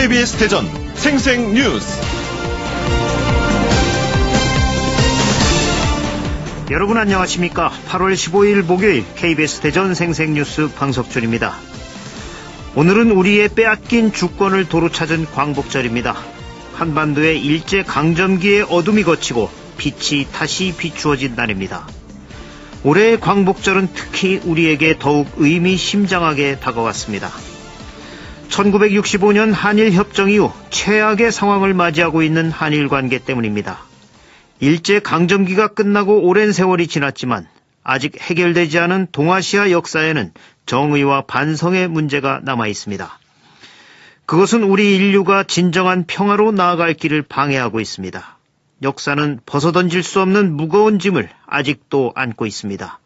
KBS 대전 생생뉴스. 여러분 안녕하십니까? 8월 15일 목요일 KBS 대전 생생뉴스 방석준입니다. 오늘은 우리의 빼앗긴 주권을 도로 찾은 광복절입니다. 한반도의 일제강점기의 어둠이 걷히고 빛이 다시 비추어진 날입니다. 올해의 광복절은 특히 우리에게 더욱 의미심장하게 다가왔습니다. 1965년 한일협정 이후 최악의 상황을 맞이하고 있는 한일 관계 때문입니다. 일제강점기가 끝나고 오랜 세월이 지났지만 아직 해결되지 않은 동아시아 역사에는 정의와 반성의 문제가 남아 있습니다. 그것은 우리 인류가 진정한 평화로 나아갈 길을 방해하고 있습니다. 역사는 벗어던질 수 없는 무거운 짐을 아직도 안고 있습니다.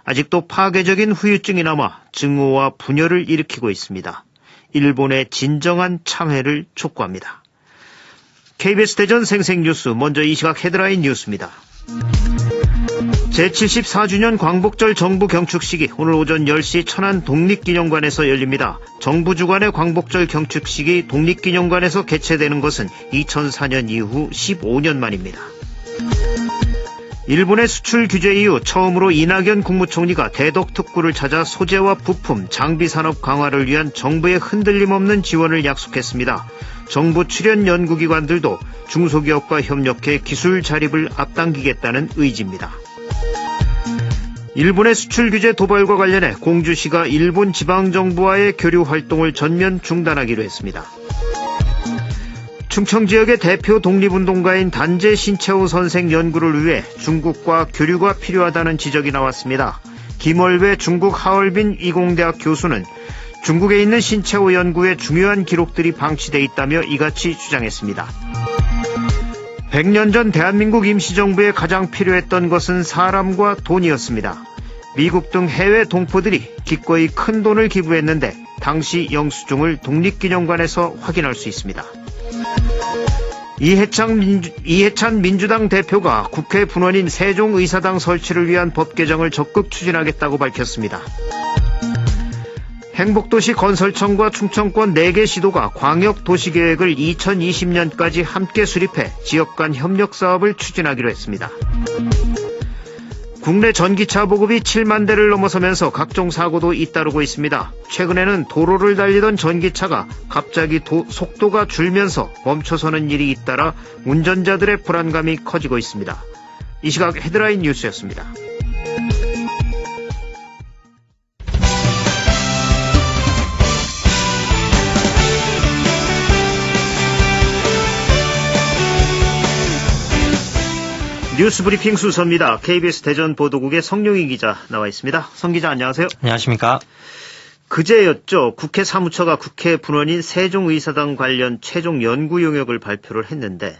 아직도 파괴적인 후유증이 남아 증오와 분열을 일으키고 있습니다. 일본의 진정한 참회를 촉구합니다. KBS 대전 생생뉴스, 먼저 이 시각 헤드라인 뉴스입니다. 제74주년 광복절 정부 경축식이 오늘 오전 10시 천안 독립기념관에서 열립니다. 정부 주관의 광복절 경축식이 독립기념관에서 개최되는 것은 2004년 이후 15년 만입니다. 일본의 수출 규제 이후 처음으로 이낙연 국무총리가 대덕특구를 찾아 소재와 부품, 장비 산업 강화를 위한 정부의 흔들림 없는 지원을 약속했습니다. 정부 출연 연구기관들도 중소기업과 협력해 기술 자립을 앞당기겠다는 의지입니다. 일본의 수출 규제 도발과 관련해 공주시가 일본 지방정부와의 교류 활동을 전면 중단하기로 했습니다. 충청 지역의 대표 독립운동가인 단재 신채호 선생 연구를 위해 중국과 교류가 필요하다는 지적이 나왔습니다. 김월배 중국 하얼빈 이공대학 교수는 중국에 있는 신채호 연구의 중요한 기록들이 방치돼 있다며 이같이 주장했습니다. 100년 전 대한민국 임시정부에 가장 필요했던 것은 사람과 돈이었습니다. 미국 등 해외 동포들이 기꺼이 큰 돈을 기부했는데 당시 영수증을 독립기념관에서 확인할 수 있습니다. 이해찬 민주당 대표가 국회 분원인 세종의사당 설치를 위한 법 개정을 적극 추진하겠다고 밝혔습니다. 행복도시 건설청과 충청권 4개 시도가 광역도시계획을 2020년까지 함께 수립해 지역 간 협력 사업을 추진하기로 했습니다. 국내 전기차 보급이 7만 대를 넘어서면서 각종 사고도 잇따르고 있습니다. 최근에는 도로를 달리던 전기차가 갑자기 속도가 줄면서 멈춰서는 일이 잇따라 운전자들의 불안감이 커지고 있습니다. 이 시각 헤드라인 뉴스였습니다. 뉴스브리핑 순서입니다. KBS 대전 보도국의 성룡희 기자 나와 있습니다. 성 기자 안녕하세요. 안녕하십니까. 그제였죠. 국회 사무처가 국회 분원인 세종의사당 관련 최종 연구 용역을 발표를 했는데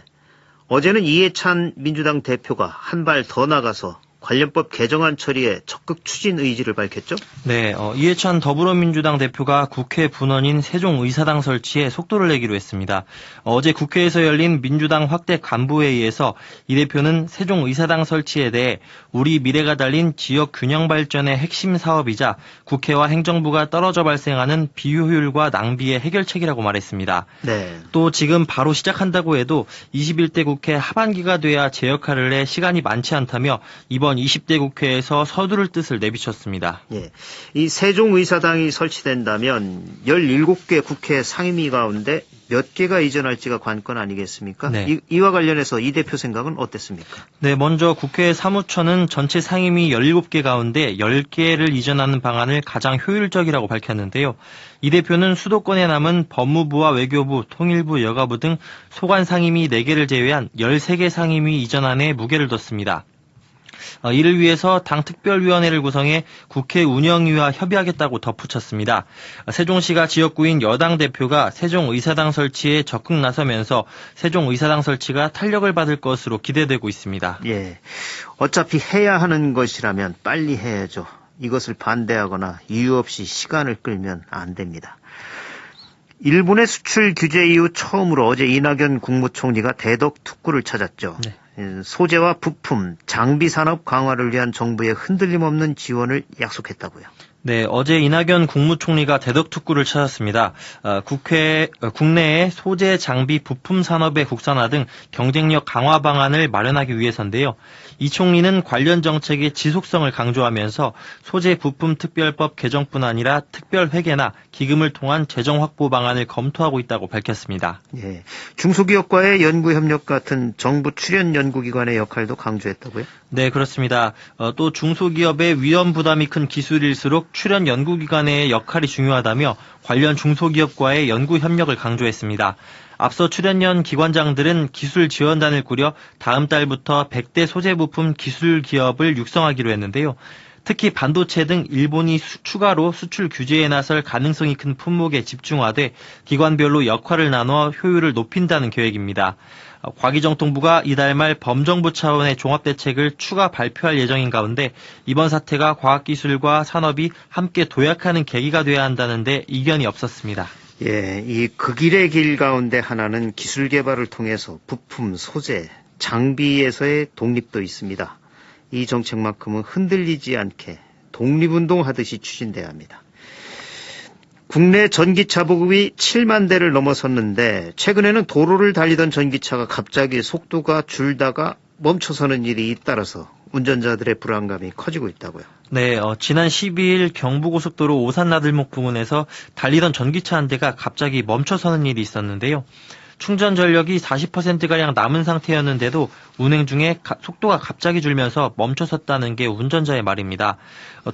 어제는 이해찬 민주당 대표가 한 발 더 나가서 관련법 개정안 처리에 적극 추진 의지를 밝혔죠? 네, 이해찬 더불어민주당 대표가 국회 분원인 세종의사당 설치에 속도를 내기로 했습니다. 어제 국회에서 열린 민주당 확대 간부회의에서 이 대표는 세종의사당 설치에 대해 우리 미래가 달린 지역 균형 발전의 핵심 사업이자 국회와 행정부가 떨어져 발생하는 비효율과 낭비의 해결책이라고 말했습니다. 네. 또 지금 바로 시작한다고 해도 21대 국회 하반기가 돼야 제 역할을 해 시간이 많지 않다며 이번 20대 국회에서 서두를 뜻을 내비쳤습니다. 예, 이 세종의사당이 설치된다면 17개 국회 상임위 가운데 몇 개가 이전할지가 관건 아니겠습니까? 네. 이와 관련해서 이 대표 생각은 어땠습니까? 네, 먼저 국회 사무처는 전체 상임위 17개 가운데 10개를 이전하는 방안을 가장 효율적이라고 밝혔는데요. 이 대표는 수도권에 남은 법무부와 외교부, 통일부, 여가부 등 소관 상임위 4개를 제외한 13개 상임위 이전안에 무게를 뒀습니다. 이를 위해서 당 특별위원회를 구성해 국회 운영위와 협의하겠다고 덧붙였습니다. 세종시가 지역구인 여당 대표가 세종의사당 설치에 적극 나서면서 세종의사당 설치가 탄력을 받을 것으로 기대되고 있습니다. 예, 어차피 해야 하는 것이라면 빨리 해야죠. 이것을 반대하거나 이유 없이 시간을 끌면 안 됩니다. 일본의 수출 규제 이후 처음으로 어제 이낙연 국무총리가 대덕특구를 찾았죠. 네. 소재와 부품, 장비 산업 강화를 위한 정부의 흔들림 없는 지원을 약속했다고요. 네, 어제 이낙연 국무총리가 대덕특구를 찾았습니다. 국내의 소재, 장비, 부품 산업의 국산화 등 경쟁력 강화 방안을 마련하기 위해서인데요. 이 총리는 관련 정책의 지속성을 강조하면서 소재 부품 특별법 개정뿐 아니라 특별회계나 기금을 통한 재정 확보 방안을 검토하고 있다고 밝혔습니다. 예, 중소기업과의 연구협력 같은 정부 출연 연구기관의 역할도 강조했다고요? 네, 그렇습니다. 또 중소기업의 위험 부담이 큰 기술일수록 출연 연구기관의 역할이 중요하다며 관련 중소기업과의 연구협력을 강조했습니다. 앞서 출연연 기관장들은 기술 지원단을 꾸려 다음 달부터 100대 소재 부품 기술 기업을 육성하기로 했는데요. 특히 반도체 등 일본이 추가로 수출 규제에 나설 가능성이 큰 품목에 집중화돼 기관별로 역할을 나눠 효율을 높인다는 계획입니다. 과기정통부가 이달 말 범정부 차원의 종합대책을 추가 발표할 예정인 가운데 이번 사태가 과학기술과 산업이 함께 도약하는 계기가 돼야 한다는데 이견이 없었습니다. 예, 이 그 길의 길 가운데 하나는 기술 개발을 통해서 부품, 소재, 장비에서의 독립도 있습니다. 이 정책만큼은 흔들리지 않게 독립운동하듯이 추진돼야 합니다. 국내 전기차 보급이 7만 대를 넘어섰는데 최근에는 도로를 달리던 전기차가 갑자기 속도가 줄다가 멈춰서는 일이 잇따라서 운전자들의 불안감이 커지고 있다고요. 네, 지난 12일 경부고속도로 오산나들목 부근에서 달리던 전기차 한 대가 갑자기 멈춰서는 일이 있었는데요. 충전 전력이 40%가량 남은 상태였는데도 운행 중에 속도가 갑자기 줄면서 멈춰섰다는 게 운전자의 말입니다.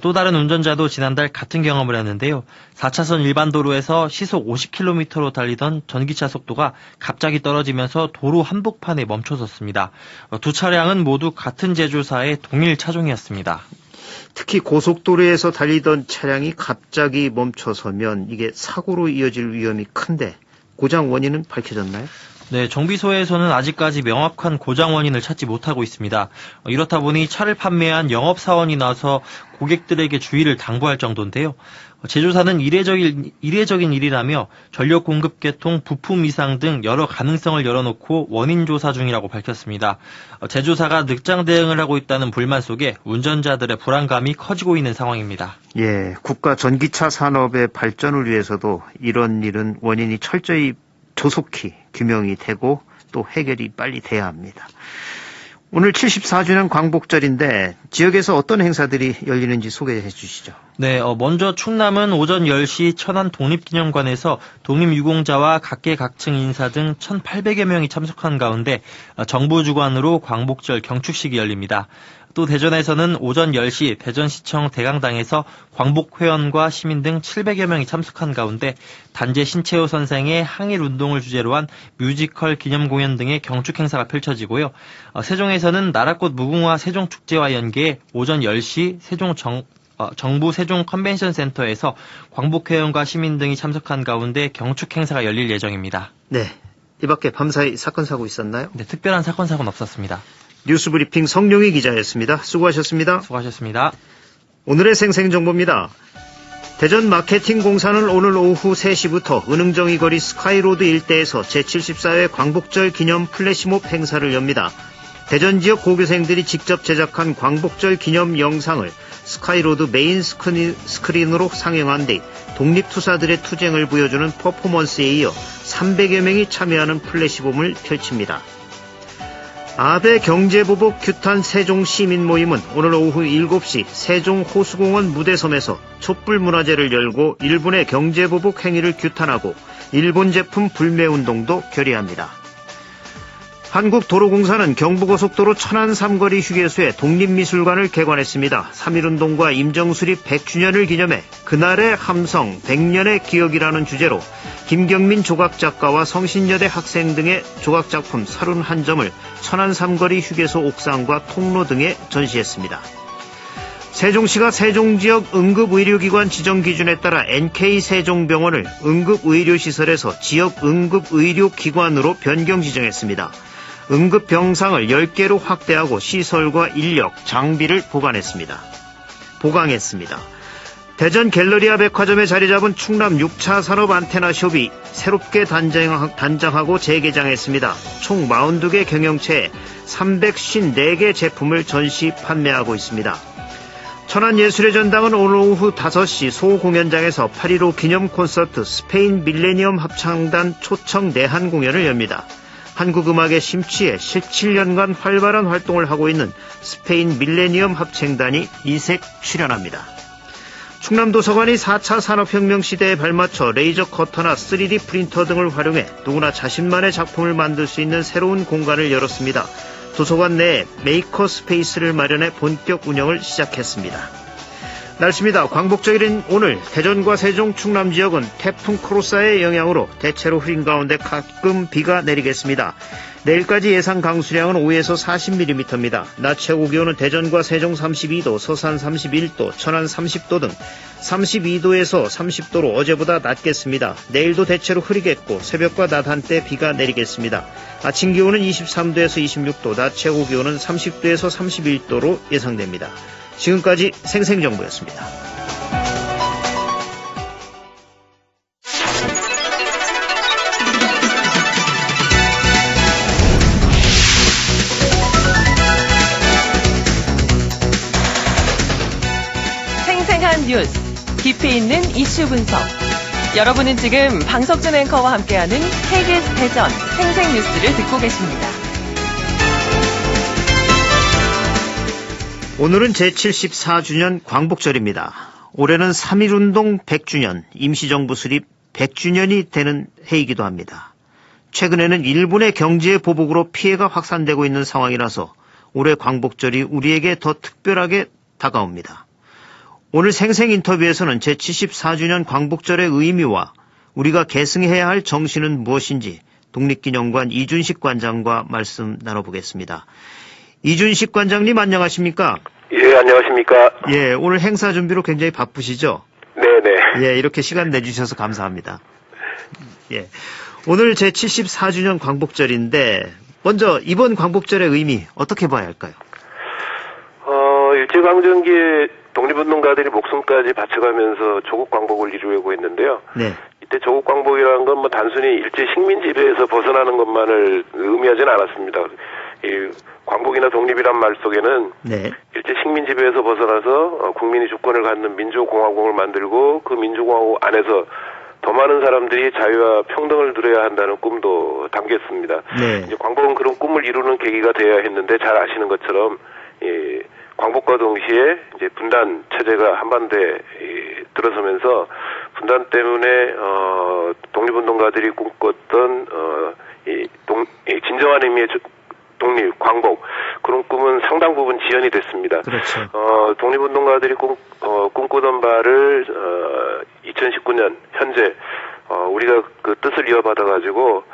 또 다른 운전자도 지난달 같은 경험을 했는데요. 4차선 일반 도로에서 시속 50km로 달리던 전기차 속도가 갑자기 떨어지면서 도로 한복판에 멈춰섰습니다. 두 차량은 모두 같은 제조사의 동일 차종이었습니다. 특히 고속도로에서 달리던 차량이 갑자기 멈춰서면 이게 사고로 이어질 위험이 큰데 고장 원인은 밝혀졌나요? 네, 정비소에서는 아직까지 명확한 고장 원인을 찾지 못하고 있습니다. 이렇다 보니 차를 판매한 영업사원이 나서 고객들에게 주의를 당부할 정도인데요. 제조사는 이례적인 일이라며 전력 공급 개통, 부품 이상 등 여러 가능성을 열어놓고 원인 조사 중이라고 밝혔습니다. 제조사가 늑장 대응을 하고 있다는 불만 속에 운전자들의 불안감이 커지고 있는 상황입니다. 예, 국가 전기차 산업의 발전을 위해서도 이런 일은 원인이 철저히 조속히 규명이 되고 또 해결이 빨리 돼야 합니다. 오늘 74주년 광복절인데 지역에서 어떤 행사들이 열리는지 소개해 주시죠. 네, 먼저 충남은 오전 10시 천안 독립기념관에서 독립유공자와 각계각층 인사 등 1,800여 명이 참석한 가운데 정부 주관으로 광복절 경축식이 열립니다. 또 대전에서는 오전 10시 대전시청 대강당에서 광복회원과 시민 등 700여 명이 참석한 가운데 단재 신채호 선생의 항일운동을 주제로 한 뮤지컬 기념공연 등의 경축 행사가 펼쳐지고요. 세종에서는 나라꽃 무궁화 세종축제와 연계해 오전 10시 정부 세종 컨벤션 센터에서 광복회원과 시민 등이 참석한 가운데 경축 행사가 열릴 예정입니다. 네, 이 밖에 밤사이 사건 사고 있었나요? 네, 특별한 사건 사고는 없었습니다. 뉴스브리핑 성룡희 기자였습니다. 수고하셨습니다. 수고하셨습니다. 오늘의 생생정보입니다. 대전 마케팅공사는 오늘 오후 3시부터 은흥정이 거리 스카이로드 일대에서 제74회 광복절 기념 플래시몹 행사를 엽니다. 대전 지역 고교생들이 직접 제작한 광복절 기념 영상을 스카이로드 메인 스크린으로 상영한 뒤 독립투사들의 투쟁을 보여주는 퍼포먼스에 이어 300여 명이 참여하는 플래시몹을 펼칩니다. 아베 경제보복 규탄 세종시민 모임은 오늘 오후 7시 세종호수공원 무대섬에서 촛불문화제를 열고 일본의 경제보복 행위를 규탄하고 일본 제품 불매운동도 결의합니다. 한국도로공사는 경부고속도로 천안 삼거리 휴게소에 독립미술관을 개관했습니다. 3.1운동과 임정수립 100주년을 기념해 그날의 함성 100년의 기억이라는 주제로 김경민 조각작가와 성신여대 학생 등의 조각작품 31점을 천안 삼거리 휴게소 옥상과 통로 등에 전시했습니다. 세종시가 세종지역 응급의료기관 지정기준에 따라 NK세종병원을 응급의료시설에서 지역 응급의료기관으로 변경 지정했습니다. 응급병상을 10개로 확대하고 시설과 인력, 장비를 보강했습니다. 대전 갤러리아 백화점에 자리 잡은 충남 6차 산업 안테나숍이 새롭게 단장하고 재개장했습니다. 총 42개 경영체에 354개 제품을 전시 판매하고 있습니다. 천안예술의 전당은 오늘 오후 5시 소공연장에서 8.15 기념 콘서트 스페인 밀레니엄 합창단 초청 내한 공연을 엽니다. 한국 음악에 심취해 17년간 활발한 활동을 하고 있는 스페인 밀레니엄 합창단이 이색 출연합니다. 충남도서관이 4차 산업혁명 시대에 발맞춰 레이저 커터나 3D 프린터 등을 활용해 누구나 자신만의 작품을 만들 수 있는 새로운 공간을 열었습니다. 도서관 내에 메이커 스페이스를 마련해 본격 운영을 시작했습니다. 날씨입니다. 광복절인 오늘 대전과 세종, 충남 지역은 태풍 크로사의 영향으로 대체로 흐린 가운데 가끔 비가 내리겠습니다. 내일까지 예상 강수량은 5에서 40mm입니다. 낮 최고 기온은 대전과 세종 32도, 서산 31도, 천안 30도 등 32도에서 30도로 어제보다 낮겠습니다. 내일도 대체로 흐리겠고 새벽과 낮 한때 비가 내리겠습니다. 아침 기온은 23도에서 26도, 낮 최고 기온은 30도에서 31도로 예상됩니다. 지금까지 생생정보였습니다. 생생한 뉴스, 깊이 있는 이슈 분석. 여러분은 지금 방석준 앵커와 함께하는 KBS 대전 생생뉴스를 듣고 계십니다. 오늘은 제74주년 광복절입니다. 올해는 3.1운동 100주년, 임시정부 수립 100주년이 되는 해이기도 합니다. 최근에는 일본의 경제 보복으로 피해가 확산되고 있는 상황이라서 올해 광복절이 우리에게 더 특별하게 다가옵니다. 오늘 생생 인터뷰에서는 제74주년 광복절의 의미와 우리가 계승해야 할 정신은 무엇인지 독립기념관 이준식 관장과 말씀 나눠보겠습니다. 이준식 관장님 안녕하십니까? 예, 안녕하십니까? 예, 오늘 행사 준비로 굉장히 바쁘시죠? 네네. 예, 이렇게 시간 내주셔서 감사합니다. 예, 오늘 제74주년 광복절인데 먼저 이번 광복절의 의미 어떻게 봐야 할까요? 일제강점기에 독립운동가들이 목숨까지 바쳐가면서 조국 광복을 이루려고 했는데요. 네. 이때 조국 광복이라는 건 뭐 단순히 일제 식민 지배에서 벗어나는 것만을 의미하지는 않았습니다. 이 광복이나 독립이란 말 속에는 네. 일제 식민 지배에서 벗어나서 국민이 주권을 갖는 민주공화국을 만들고 그 민주공화국 안에서 더 많은 사람들이 자유와 평등을 누려야 한다는 꿈도 담겼습니다. 네. 이제 광복은 그런 꿈을 이루는 계기가 되어야 했는데 잘 아시는 것처럼 광복과 동시에 이제 분단 체제가 한반도에 들어서면서 분단 때문에 독립운동가들이 꿈꿨던 진정한 의미의 독립, 광복 그런 꿈은 상당 부분 지연이 됐습니다. 그렇죠. 독립운동가들이 꿈꾸던 바를 2019년 현재 우리가 그 뜻을 이어받아 가지고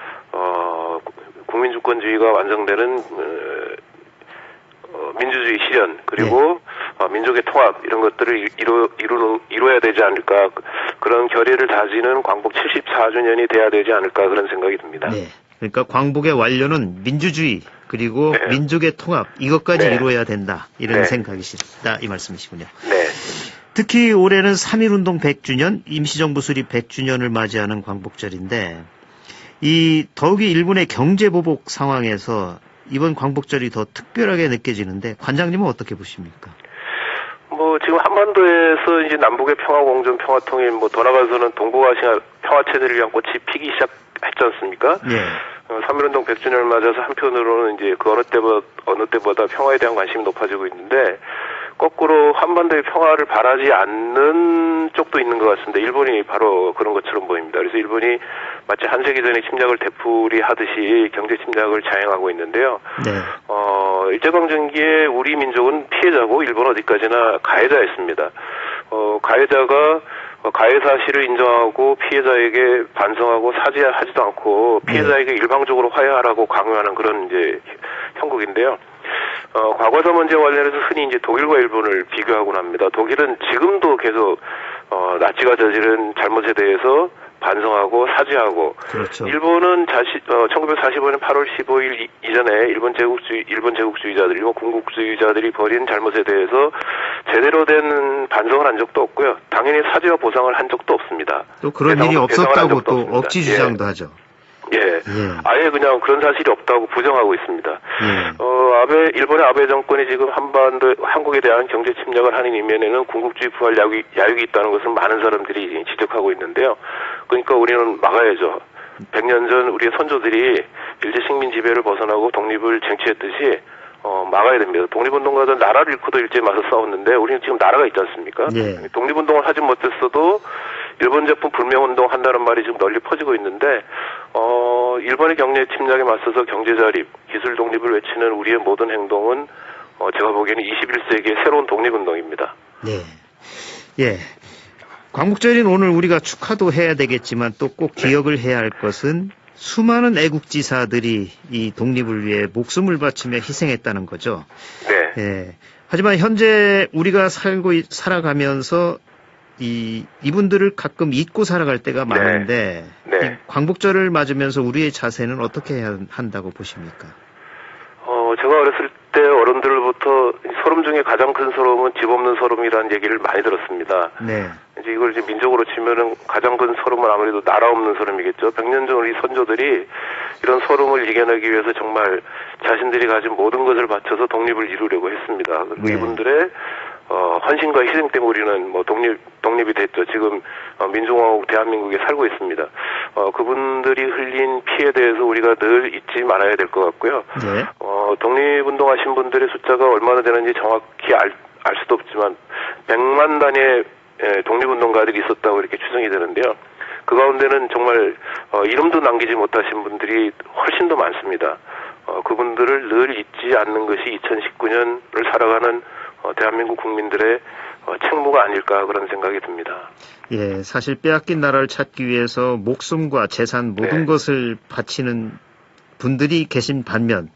국민주권주의가 완성되는 민주주의 실현 그리고 민족의 통합 이런 것들을 이루어야 되지 않을까 그런 결의를 다지는 광복 74주년이 돼야 되지 않을까 그런 생각이 듭니다. 네. 그러니까 광복의 완료는 민주주의 그리고 네. 민족의 통합 이것까지 네. 이루어야 된다 이런 네. 생각이시다 이 말씀이시군요. 네. 특히 올해는 3.1운동 100주년 임시정부 수립 100주년을 맞이하는 광복절인데 이 더욱이 일본의 경제보복 상황에서 이번 광복절이 더 특별하게 느껴지는데 관장님은 어떻게 보십니까? 지금 한반도에서 이제 남북의 평화 공존, 평화 통일, 더 나가서는 동북아시아 평화 체제를 위한 꽃이 피기 시작했지 않습니까? 예. 3.1운동 100주년을 맞아서 한편으로는 이제 그 어느 때보다 평화에 대한 관심이 높아지고 있는데 거꾸로 한반도의 평화를 바라지 않는 쪽도 있는 것 같습니다. 일본이 바로 그런 것처럼 보입니다. 그래서 일본이 마치 한 세기 전에 침략을 되풀이하듯이 경제 침략을 자행하고 있는데요. 네. 일제강점기에 우리 민족은 피해자고 일본 어디까지나 가해자였습니다. 가해자가 가해 사실을 인정하고 피해자에게 반성하고 사죄하지도 않고 피해자에게 일방적으로 화해하라고 강요하는 그런 이제 형국인데요. 과거사 문제 관련해서 흔히 이제 독일과 일본을 비교하곤 합니다. 독일은 지금도 계속 나치가 저지른 잘못에 대해서 반성하고 사죄하고 그렇죠. 일본은 1945년 8월 15일 이전에 일본 제국주의자들, 일본 군국주의자들이 벌인 잘못에 대해서 제대로 된 반성을 한 적도 없고요. 당연히 사죄와 보상을 한 적도 없습니다. 또 그런 일이 없었다고 또 없습니다. 억지 주장도 하죠. 예. 아예 그냥 그런 사실이 없다고 부정하고 있습니다. 일본의 아베 정권이 지금 한국에 대한 경제 침략을 하는 이면에는 군국주의 부활 야욕이 있다는 것을 많은 사람들이 지적하고 있는데요. 그러니까 우리는 막아야죠. 100년 전 우리의 선조들이 일제 식민 지배를 벗어나고 독립을 쟁취했듯이 막아야 됩니다. 독립운동가들 나라를 잃고도 일제에 맞서 싸웠는데 우리는 지금 나라가 있지 않습니까? 예. 독립운동을 하지 못했어도 일본 제품 불매운동 한다는 말이 지금 널리 퍼지고 있는데 일본의 경제 침략에 맞서서 경제 자립, 기술 독립을 외치는 우리의 모든 행동은 제가 보기에는 21세기의 새로운 독립운동입니다. 네. 예. 광복절인 오늘 우리가 축하도 해야 되겠지만 또 꼭 기억을 해야 할 것은 수많은 애국지사들이 이 독립을 위해 목숨을 바치며 희생했다는 거죠. 네. 예. 하지만 현재 우리가 살아가면서 이분들을 가끔 잊고 살아갈 때가 많은데 이 광복절을 맞으면서 우리의 자세는 어떻게 해야 한다고 보십니까? 제가 어렸을 때 어른들로부터 서름 중에 가장 큰 서름은 집 없는 서름이라는 얘기를 많이 들었습니다. 네. 이제 이걸 이제 민족으로 치면은 가장 큰 서름은 아무래도 나라 없는 서름이겠죠. 100년 전 우리 선조들이 이런 서름을 이겨내기 위해서 정말 자신들이 가진 모든 것을 바쳐서 독립을 이루려고 했습니다. 그리고 이분들의 헌신과 희생 때문에 우리는 독립이 됐죠. 지금 민주공화국 대한민국에 살고 있습니다. 그분들이 흘린 피해에 대해서 우리가 늘 잊지 말아야 될 것 같고요. 네. 독립운동하신 분들의 숫자가 얼마나 되는지 정확히 알 수도 없지만 100만 단위의 독립운동가들이 있었다고 이렇게 추정이 되는데요. 그 가운데는 정말 이름도 남기지 못하신 분들이 훨씬 더 많습니다. 그분들을 늘 잊지 않는 것이 2019년을 살아가는 대한민국 국민들의 책무가 아닐까 그런 생각이 듭니다. 예, 사실 빼앗긴 나라를 찾기 위해서 목숨과 재산 모든 것을 바치는 분들이 계신 반면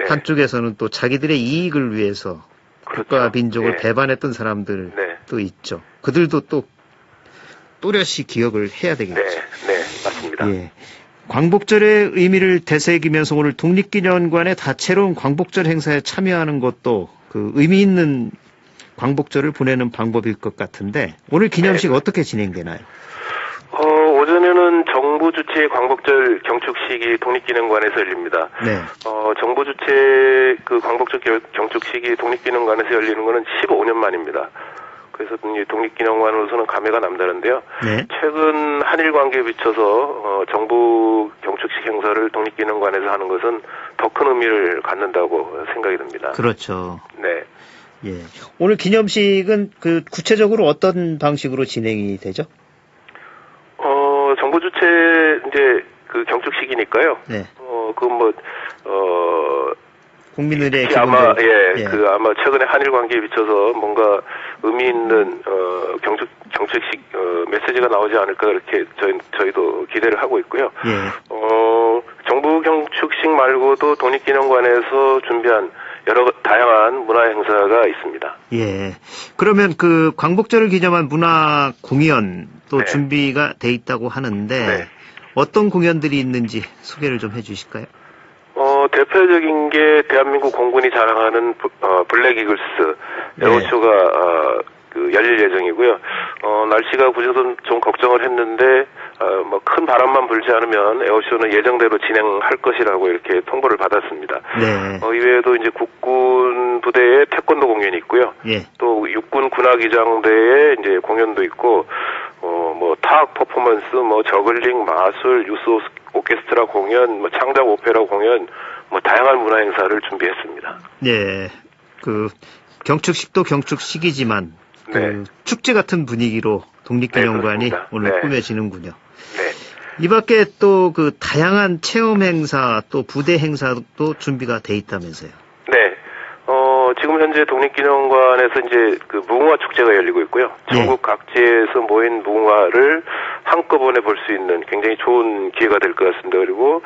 한쪽에서는 또 자기들의 이익을 위해서 국가 민족을 배반했던 사람들도 있죠. 그들도 또 또렷이 기억을 해야 되겠죠. 네, 맞습니다. 예. 광복절의 의미를 되새기면서 오늘 독립기념관의 다채로운 광복절 행사에 참여하는 것도 그 의미 있는 광복절을 보내는 방법일 것 같은데 오늘 기념식 어떻게 진행되나요? 오전에는 정부 주최 광복절 경축식이 독립기념관에서 열립니다. 네. 정부 주최 그 광복절 경축식이 독립기념관에서 열리는 것은 15년 만입니다. 그래서 독립기념관으로서는 감회가 남다른데요. 네. 최근 한일 관계에 비춰서 정부 경축식 행사를 독립기념관에서 하는 것은 더 큰 의미를 갖는다고 생각이 듭니다. 그렇죠. 네. 예. 오늘 기념식은 그 구체적으로 어떤 방식으로 진행이 되죠? 정부 주최 이제 그 경축식이니까요. 네. 국민들의 아마 아마 최근에 한일 관계에 비춰서 뭔가 의미 있는 경축식 메시지가 나오지 않을까 그렇게 저희도 기대를 하고 있고요. 정부 경축식 말고도 독립기념관에서 준비한 여러 다양한 문화 행사가 있습니다. 예. 그러면 그 광복절을 기념한 문화 공연 또 준비가 돼 있다고 하는데 어떤 공연들이 있는지 소개를 좀 해주실까요? 대표적인 게 대한민국 공군이 자랑하는 블랙 이글스 에어쇼가 열릴 예정이고요. 날씨가 굳어서 좀 걱정을 했는데 큰 바람만 불지 않으면 에어쇼는 예정대로 진행할 것이라고 이렇게 통보를 받았습니다. 이외에도 이제 국군 부대의 태권도 공연이 있고요. 또 육군 군악위장대의 이제 공연도 있고 타악 퍼포먼스, 저글링, 마술, 유스 오케스트라 공연, 창작 오페라 공연, 다양한 문화 행사를 준비했습니다. 네, 그 경축식도 경축식이지만 그 축제 같은 분위기로 독립기념관이 오늘 꾸며지는군요. 이 밖에 또 그 다양한 체험 행사 또 부대 행사도 준비가 돼 있다면서요? 네. 지금 현재 독립기념관에서 이제 그 무궁화 축제가 열리고 있고요. 전국 각지에서 모인 무궁화를 한꺼번에 볼 수 있는 굉장히 좋은 기회가 될 것 같습니다. 그리고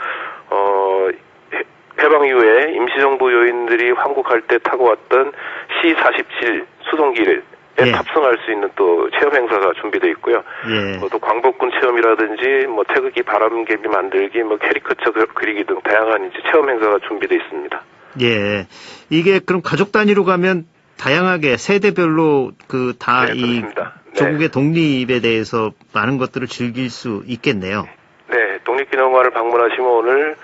해방 이후에 임시정부 요인들이 환국할 때 타고 왔던 C-47 수송기를 탑승할 수 있는 또 체험 행사가 준비되어 있고요. 또 광복군 체험이라든지 태극기 바람개비 만들기, 캐리커처 그리기 등 다양한 이제 체험 행사가 준비되어 있습니다. 예, 이게 그럼 가족 단위로 가면 다양하게 세대별로 그 다 이 조국의 독립에 대해서 많은 것들을 즐길 수 있겠네요. 네, 독립기념관을 방문하시면 오늘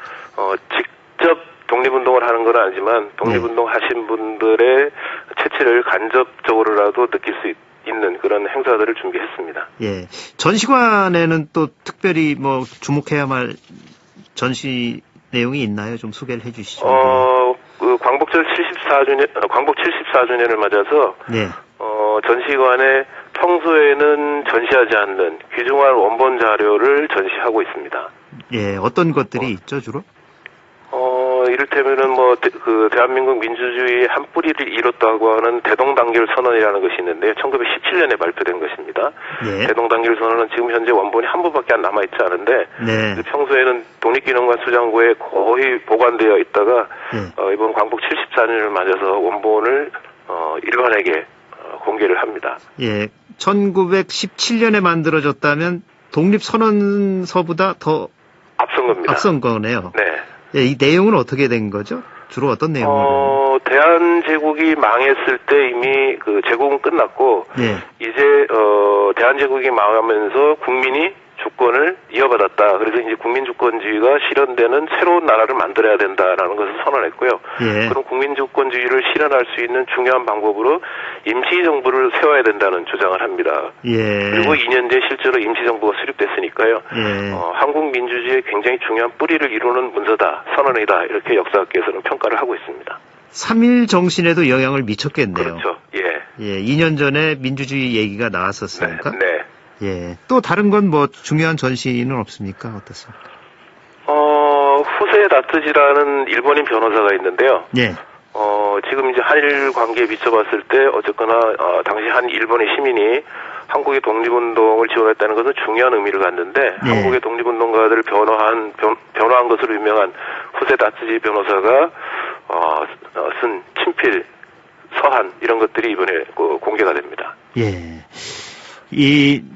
직접 독립운동을 하는 건 아니지만 독립운동 하신 분들의 채취를 간접적으로라도 느낄 수 있는 그런 행사들을 준비했습니다. 예. 전시관에는 또 특별히 뭐 주목해야 할 전시 내용이 있나요? 좀 소개를 해 주시죠. 그 광복 74주년을 맞아서 네. 전시관에 평소에는 전시하지 않는 귀중한 원본 자료를 전시하고 있습니다. 예, 어떤 것들이 있죠, 주로? 이를테면은 그 대한민국 민주주의의 한 뿌리를 이뤘다고 하는 대동단결 선언이라는 것이 있는데요. 1917년에 발표된 것입니다. 네. 대동단결 선언은 지금 현재 원본이 한 부밖에 안 남아있지 않은데, 네. 평소에는 독립기념관 수장고에 거의 보관되어 있다가, 이번 광복 74년을 맞아서 원본을, 일반에게 공개를 합니다. 예. 1917년에 만들어졌다면 독립선언서보다 더 앞선 겁니다. 앞선 거네요. 네. 예, 이 내용은 어떻게 된 거죠? 주로 어떤 내용을? 대한제국이 망했을 때 이미 그 제국은 끝났고, 예. 이제, 대한제국이 망하면서 국민이 주권을 이어받았다. 그래서 이제 국민주권주의가 실현되는 새로운 나라를 만들어야 된다라는 것을 선언했고요. 예. 그럼 국민주권주의를 실현할 수 있는 중요한 방법으로 임시정부를 세워야 된다는 주장을 합니다. 예. 그리고 2년 뒤에 실제로 임시정부가 수립됐으니까요. 예. 한국 민주주의의 굉장히 중요한 뿌리를 이루는 문서다, 선언이다, 이렇게 역사학계에서는 평가를 하고 있습니다. 3.1 정신에도 영향을 미쳤겠네요. 그렇죠. 예. 예, 2년 전에 민주주의 얘기가 나왔었으니까. 네. 예. 또 다른 건 뭐 중요한 전시는 없습니까? 어떻습니까? 후세 다트지라는 일본인 변호사가 있는데요. 예. 지금 이제 한일 관계에 비춰봤을 때 어쨌거나 당시 한 일본의 시민이 한국의 독립운동을 지원했다는 것은 중요한 의미를 갖는데 한국의 독립운동가들을 변호한 것으로 유명한 후세 다트지 변호사가 쓴 친필, 서한 이런 것들이 이번에 공개가 됩니다. 예.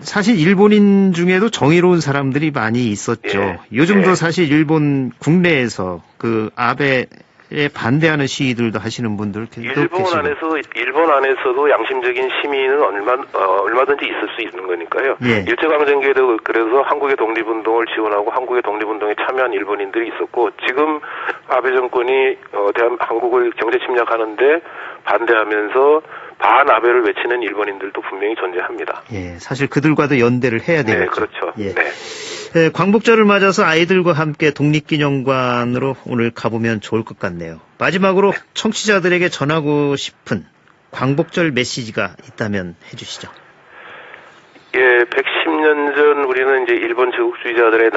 사실 일본인 중에도 정의로운 사람들이 많이 있었죠. 예. 요즘도 예. 사실 일본 국내에서 그 아베에 반대하는 시위들도 하시는 분들 계시고. 일본 안에서도 양심적인 시민은 얼마든지 있을 수 있는 거니까요. 예. 일제강점기에도 그래서 한국의 독립운동을 지원하고 한국의 독립운동에 참여한 일본인들이 있었고, 지금 아베 정권이 한국을 경제 침략하는데 반대하면서 반아베를 외치는 일본인들도 분명히 존재합니다. 예, 사실 그들과도 연대를 해야 되겠죠. 네, 그렇죠. 예. 네. 예, 광복절을 맞아서 아이들과 함께 독립기념관으로 오늘 가보면 좋을 것 같네요. 마지막으로 청취자들에게 전하고 싶은 광복절 메시지가 있다면 해주시죠. 예, 110년 전 우리는 이제 일본 제국주의자들에게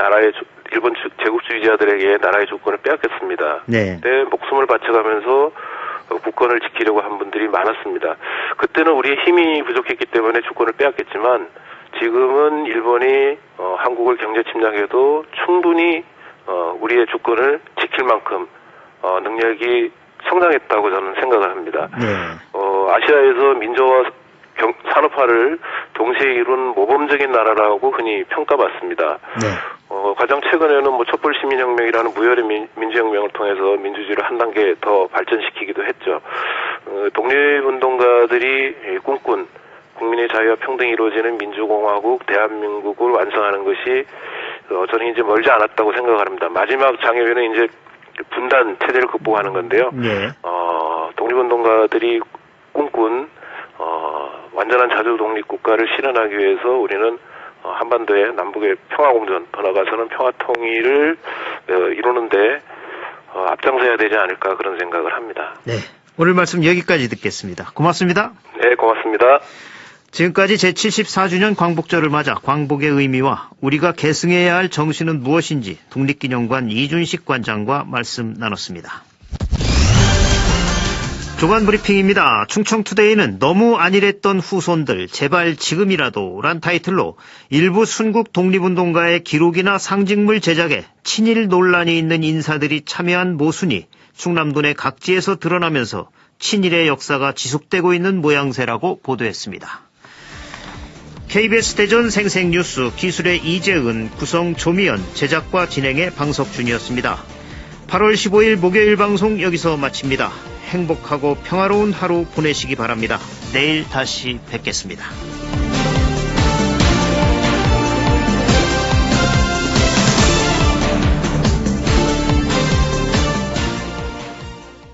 나라의 주권을 빼앗겼습니다. 네. 그때 목숨을 바쳐가면서 국권을 지키려고 한 분들이 많았습니다. 그때는 우리의 힘이 부족했기 때문에 주권을 빼앗겼지만 지금은 일본이 한국을 경제 침략해도 충분히 우리의 주권을 지킬 만큼 능력이 성장했다고 저는 생각을 합니다. 네. 아시아에서 민주화 산업화를 동시에 이룬 모범적인 나라라고 흔히 평가받습니다. 네. 가장 최근에는 촛불 시민혁명이라는 무혈의 민주혁명을 통해서 민주주의를 한 단계 더 발전시키기도 했죠. 독립운동가들이 꿈꾼 국민의 자유와 평등이 이루어지는 민주공화국 대한민국을 완성하는 것이 저는 이제 멀지 않았다고 생각합니다. 마지막 장애회는 이제 분단 체제를 극복하는 건데요. 네. 독립운동가들이 꿈꾼 완전한 자주 독립 국가를 실현하기 위해서 우리는 한반도의 남북의 평화공존, 더 나아가서는 평화통일을 이루는데 앞장서야 되지 않을까 그런 생각을 합니다. 네. 오늘 말씀 여기까지 듣겠습니다. 고맙습니다. 네, 고맙습니다. 지금까지 제74주년 광복절을 맞아 광복의 의미와 우리가 계승해야 할 정신은 무엇인지 독립기념관 이준식 관장과 말씀 나눴습니다. 주간 브리핑입니다. 충청투데이는 너무 안일했던 후손들 제발 지금이라도 란 타이틀로 일부 순국 독립운동가의 기록이나 상징물 제작에 친일 논란이 있는 인사들이 참여한 모순이 충남도 내 각지에서 드러나면서 친일의 역사가 지속되고 있는 모양새라고 보도했습니다. KBS 대전 생생뉴스 기술의 이재은, 구성 조미연, 제작과 진행의 방석준이었습니다. 8월 15일 목요일 방송 여기서 마칩니다. 행복하고 평화로운 하루 보내시기 바랍니다. 내일 다시 뵙겠습니다.